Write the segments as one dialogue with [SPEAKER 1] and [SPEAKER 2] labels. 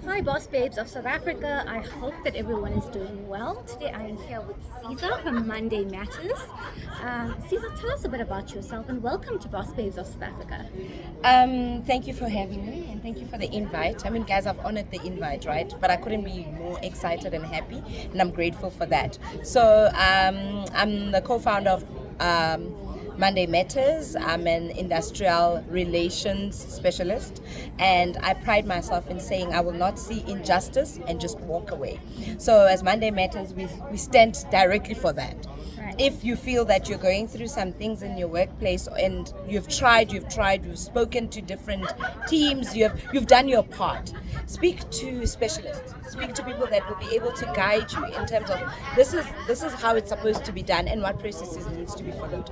[SPEAKER 1] Hi, boss babes of South Africa. I hope that everyone is doing well. Today I am here with Caesar from Monday Matters. Caesar, tell us a bit about yourself and welcome to Boss Babes of South Africa.
[SPEAKER 2] Thank you for having me and thank you for the invite. I mean, guys, I've honored the invite, right? But I couldn't be more excited and happy, and I'm grateful for that. So, I'm the co-founder of Monday Matters. I'm an industrial relations specialist, and I pride myself in saying I will not see injustice and just walk away. So, as Monday Matters, we stand directly for that.
[SPEAKER 1] Right.
[SPEAKER 2] If you feel that you're going through some things in your workplace and you've spoken to different teams, you've done your part, speak to specialists, speak to people that will be able to guide you in terms of this is how it's supposed to be done and what processes needs to be followed.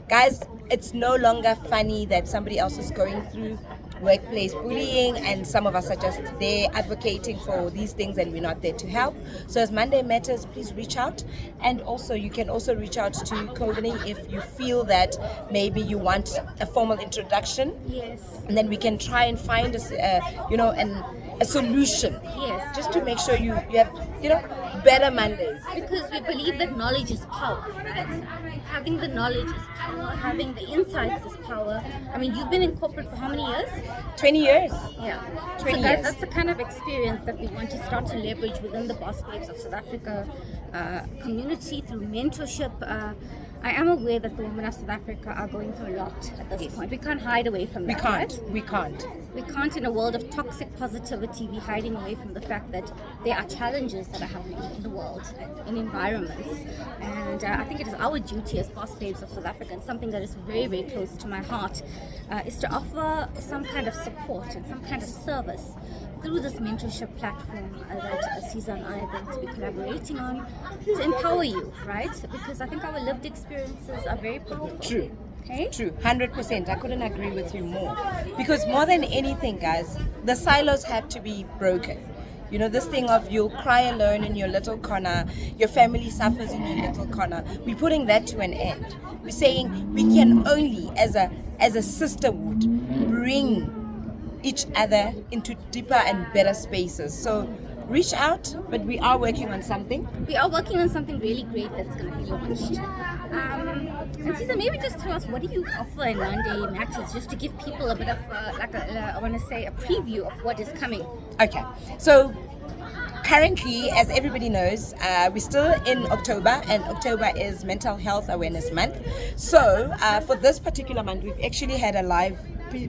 [SPEAKER 2] Guys, it's no longer funny that somebody else is going through workplace bullying and some of us are just there advocating for these things and we're not there to help. So as Monday Matters, please reach out, and also you can also reach out to Coveney if you feel that maybe you want a formal introduction,
[SPEAKER 1] Yes.
[SPEAKER 2] and then we can try and find a solution,
[SPEAKER 1] Yes.
[SPEAKER 2] just to make sure you have better Mondays.
[SPEAKER 1] Because we believe that knowledge is power, right? Having the knowledge is power, having the insights is power. I mean, you've been in corporate for how many years?
[SPEAKER 2] 20 years.
[SPEAKER 1] Yeah.
[SPEAKER 2] 20
[SPEAKER 1] So guys,
[SPEAKER 2] years.
[SPEAKER 1] that's the kind of experience that we want to start to leverage within the Boss Babes of South Africa community through mentorship. I am aware that the women of South Africa are going through a lot at this
[SPEAKER 2] Yes.
[SPEAKER 1] point. We can't hide away from
[SPEAKER 2] We
[SPEAKER 1] that.
[SPEAKER 2] can't.
[SPEAKER 1] Right?
[SPEAKER 2] We can't.
[SPEAKER 1] We can't, in a world of toxic positivity, be hiding away from the fact that there are challenges that are happening in the world, in environments. And I think it is our duty as Boss Babes of South Africa, and something that is very, very close to my heart, is to offer some kind of support and some kind of service through this mentorship platform that Caesar and I are going to be collaborating on to empower you, right? Because I think our lived experiences are very powerful.
[SPEAKER 2] True.
[SPEAKER 1] Okay?
[SPEAKER 2] True, 100%. I couldn't agree with you more. Because more than anything, guys, the silos have to be broken. You know, this thing of you'll cry alone in your little corner, your family suffers in your little corner. We're putting that to an end. We're saying we can only, as a sisterhood, bring each other into deeper and better spaces. So reach out, but we are working on something.
[SPEAKER 1] We are working on something really great that's going to be launched. And Caesar, maybe just tell us, what do you offer in Monday Matters, just to give people a bit of, I want to say, a preview of what is coming.
[SPEAKER 2] Okay, so currently, as everybody knows, we're still in October, and October is Mental Health Awareness Month. So for this particular month, we've actually had a live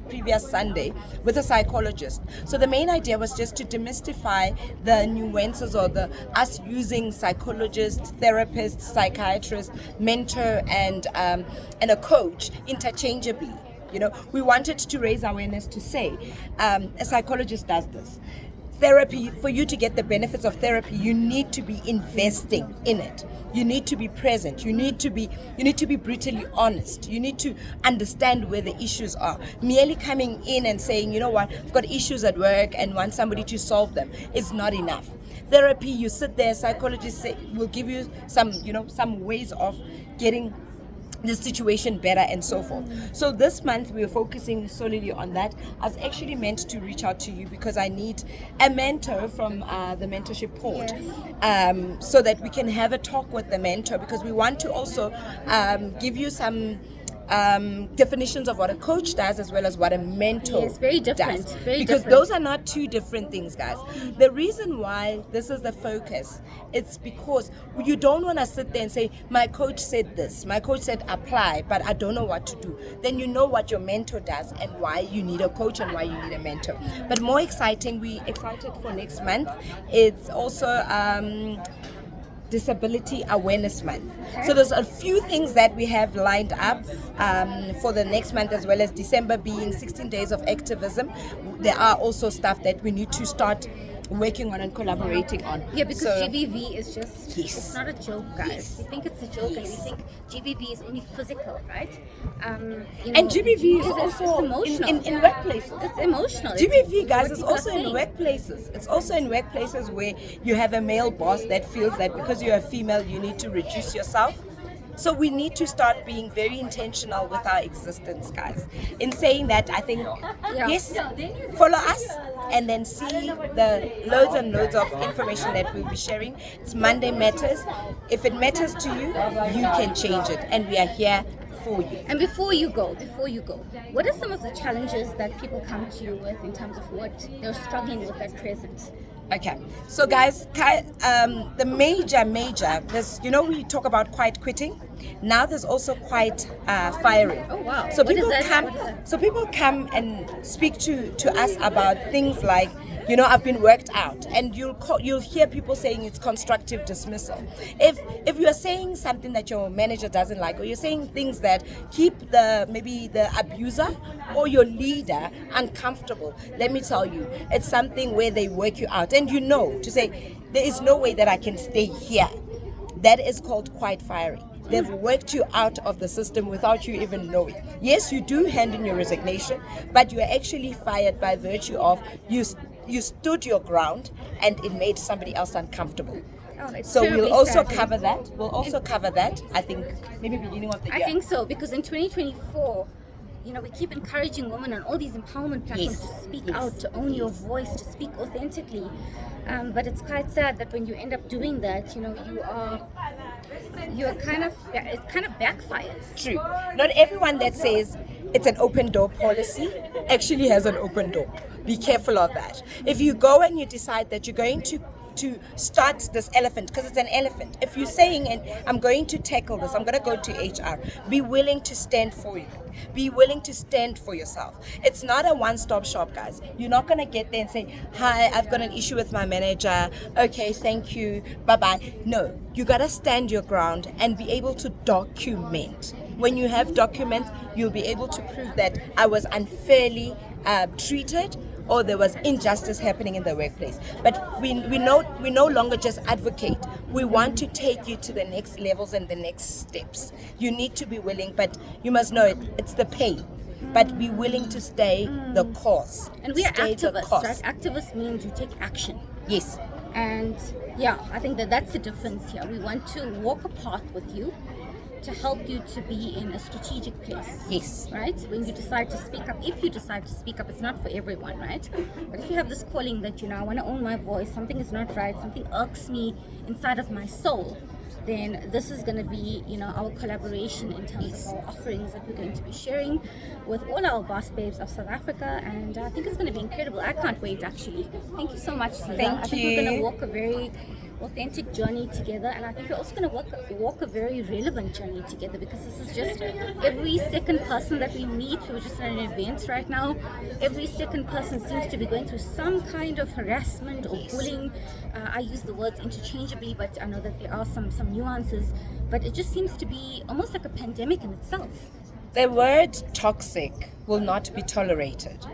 [SPEAKER 2] previous Sunday with a psychologist. So the main idea was just to demystify the nuances or us using psychologists, therapists, psychiatrists, mentor, and a coach interchangeably. You know, we wanted to raise awareness to say a psychologist does this. Therapy, for you to get the benefits of therapy, you need to be investing in it. You need to be present. You need to be brutally honest. You need to understand where the issues are. Merely coming in and saying, you know what, I've got issues at work and want somebody to solve them is not enough. Therapy, you sit there, psychologists will give you some ways of getting the situation better and so forth. So this month we are focusing solely on that. I was actually meant to reach out to you because I need a mentor from the mentorship port, so that we can have a talk with the mentor, because we want to also give you some definitions of what a coach does as well as what a mentor
[SPEAKER 1] Yes, very different,
[SPEAKER 2] does.
[SPEAKER 1] very
[SPEAKER 2] because
[SPEAKER 1] different.
[SPEAKER 2] those are not two different things, guys. The reason why this is the focus, it's because you don't want to sit there and say, my coach said this, my coach said apply, but I don't know what to do. Then you know what your mentor does and why you need a coach and why you need a mentor. But more exciting, we excited for next month. It's also Disability Awareness Month. So there's a few things that we have lined up for the next month, as well as December being 16 days of activism. There are also stuff that we need to start working on and collaborating on.
[SPEAKER 1] Yeah, because
[SPEAKER 2] So-
[SPEAKER 1] GBV is just,
[SPEAKER 2] Yes.
[SPEAKER 1] it's not a joke, guys. We think it's a joke, and we think GBV is only physical, right?
[SPEAKER 2] And GBV is
[SPEAKER 1] it's
[SPEAKER 2] also
[SPEAKER 1] emotional.
[SPEAKER 2] in workplaces.
[SPEAKER 1] It's emotional.
[SPEAKER 2] GBV,
[SPEAKER 1] It's
[SPEAKER 2] guys,
[SPEAKER 1] what
[SPEAKER 2] is
[SPEAKER 1] people
[SPEAKER 2] also
[SPEAKER 1] are
[SPEAKER 2] in
[SPEAKER 1] saying.
[SPEAKER 2] workplaces. It's also in workplaces where you have a male boss that feels that because you're a female, you need to reduce yourself. So we need to start being very intentional with our existence, guys. In saying that, I think, yes, follow us and then see the loads and loads of information that we'll be sharing. It's Monday Matters. If it matters to you, you can change it. And we are here for you.
[SPEAKER 1] And before you go, what are some of the challenges that people come to you with in terms of what they're struggling with at present?
[SPEAKER 2] Okay, so guys, the major, there's, we talk about quiet quitting. Now there's also quiet firing.
[SPEAKER 1] Oh wow!
[SPEAKER 2] So
[SPEAKER 1] What is
[SPEAKER 2] people
[SPEAKER 1] that?
[SPEAKER 2] come,
[SPEAKER 1] What is that?
[SPEAKER 2] so people come and speak to us about things like, I've been worked out, and you'll hear people saying it's constructive dismissal. If you're saying something that your manager doesn't like, or you're saying things that keep maybe the abuser or your leader uncomfortable, let me tell you, it's something where they work you out, and to say there is no way that I can stay here. That is called quiet firing. They've worked you out of the system without you even knowing. Yes, you do hand in your resignation, but you are actually fired by virtue of you stood your ground and it made somebody else uncomfortable.
[SPEAKER 1] Oh, it's
[SPEAKER 2] So
[SPEAKER 1] terribly
[SPEAKER 2] we'll also
[SPEAKER 1] sad.
[SPEAKER 2] cover that. I think, maybe beginning of the year.
[SPEAKER 1] I think so, because in 2024, we keep encouraging women on all these empowerment platforms
[SPEAKER 2] Yes.
[SPEAKER 1] to speak
[SPEAKER 2] Yes.
[SPEAKER 1] out, to own your voice, to speak authentically. But it's quite sad that when you end up doing that, it kind of backfires.
[SPEAKER 2] True. Not everyone that says it's an open door policy actually has an open door. Be careful of that. If you go and you decide that you're going to start this elephant, because it's an elephant. If you're saying, and I'm going to tackle this, I'm going to go to HR, be willing to stand for you. Be willing to stand for yourself. It's not a one-stop shop, guys. You're not going to get there and say, hi, I've got an issue with my manager. Okay, thank you. Bye-bye. No, you got to stand your ground and be able to document. When you have documents, you'll be able to prove that I was unfairly treated, or there was injustice happening in the workplace. But we no longer just advocate. We want to take you to the next levels and the next steps. You need to be willing, but you must know it's the pain. But be willing to stay the course.
[SPEAKER 1] And we are
[SPEAKER 2] Stay the
[SPEAKER 1] activists,
[SPEAKER 2] course.
[SPEAKER 1] right? Activists means you take action.
[SPEAKER 2] Yes.
[SPEAKER 1] And yeah, I think that's the difference here. We want to walk a path with you to help you to be in a strategic place.
[SPEAKER 2] Yes.
[SPEAKER 1] Right? When you decide to speak up, if you decide to speak up, it's not for everyone, right? But if you have this calling that, I want to own my voice, something is not right, something irks me inside of my soul, then this is going to be, our collaboration in terms of our offerings that we're going to be sharing with all our boss babes of South Africa. And I think it's going to be incredible. I can't wait, actually. Thank you so much, Cesar.
[SPEAKER 2] Thank
[SPEAKER 1] I think we're going
[SPEAKER 2] you.
[SPEAKER 1] to walk a very authentic journey together, and I think we're also going to walk a very relevant journey together, because this is just every second person that we meet. We were just at an event right now. Every second person seems to be going through some kind of harassment or bullying. I use the words interchangeably, but I know that there are some nuances, but it just seems to be almost like a pandemic in itself.
[SPEAKER 2] The word toxic will not be tolerated.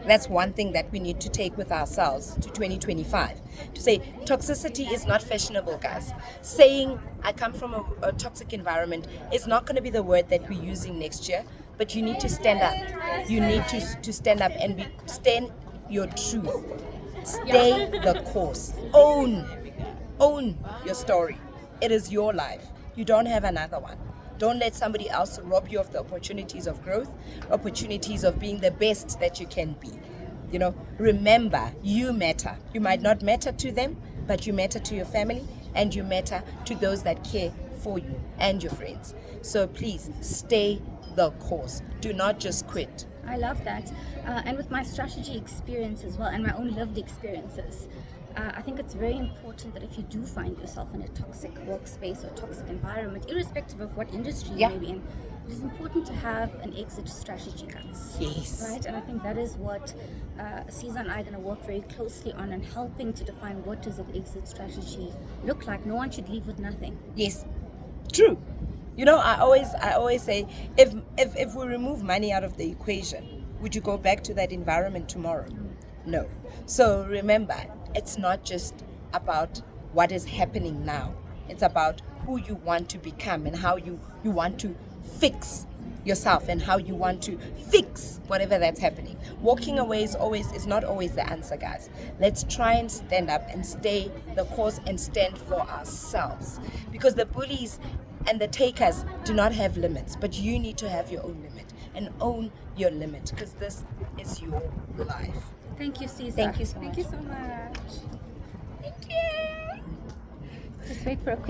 [SPEAKER 2] That's one thing that we need to take with ourselves to 2025. To say toxicity is not fashionable, guys. Saying I come from a toxic environment is not going to be the word that we're using next year. But you need to stand up. You need to stand up and stand your truth. Stay the course. Own your story. It is your life. You don't have another one. Don't let somebody else rob you of the opportunities of growth, opportunities of being the best that you can be. Remember, you matter. You might not matter to them, but you matter to your family, and you matter to those that care for you and your friends. So please stay the course. Do not just quit.
[SPEAKER 1] I love that. And with my strategy experience as well, and my own lived experiences, I think it's very important that if you do find yourself in a toxic workspace or toxic environment, irrespective of what industry you may be in, it is important to have an exit strategy, guys.
[SPEAKER 2] Yes.
[SPEAKER 1] Right? And I think that is what Cesar and I are going to work very closely on, and helping to define what does an exit strategy look like. No one should leave with nothing.
[SPEAKER 2] Yes, true. I always say, if we remove money out of the equation, would you go back to that environment tomorrow? No. So remember, it's not just about what is happening now. It's about who you want to become and how you want to fix yourself and how you want to fix whatever that's happening. Walking away is not always the answer, guys. Let's try and stand up and stay the course and stand for ourselves. Because the bullies, and the takers do not have limits, but you need to have your own limit and own your limit, because this is your life.
[SPEAKER 1] Thank you, Caesar.
[SPEAKER 2] Thank you so
[SPEAKER 1] Thank
[SPEAKER 2] much.
[SPEAKER 1] you so much.
[SPEAKER 2] Thank you.
[SPEAKER 1] Just wait for a quick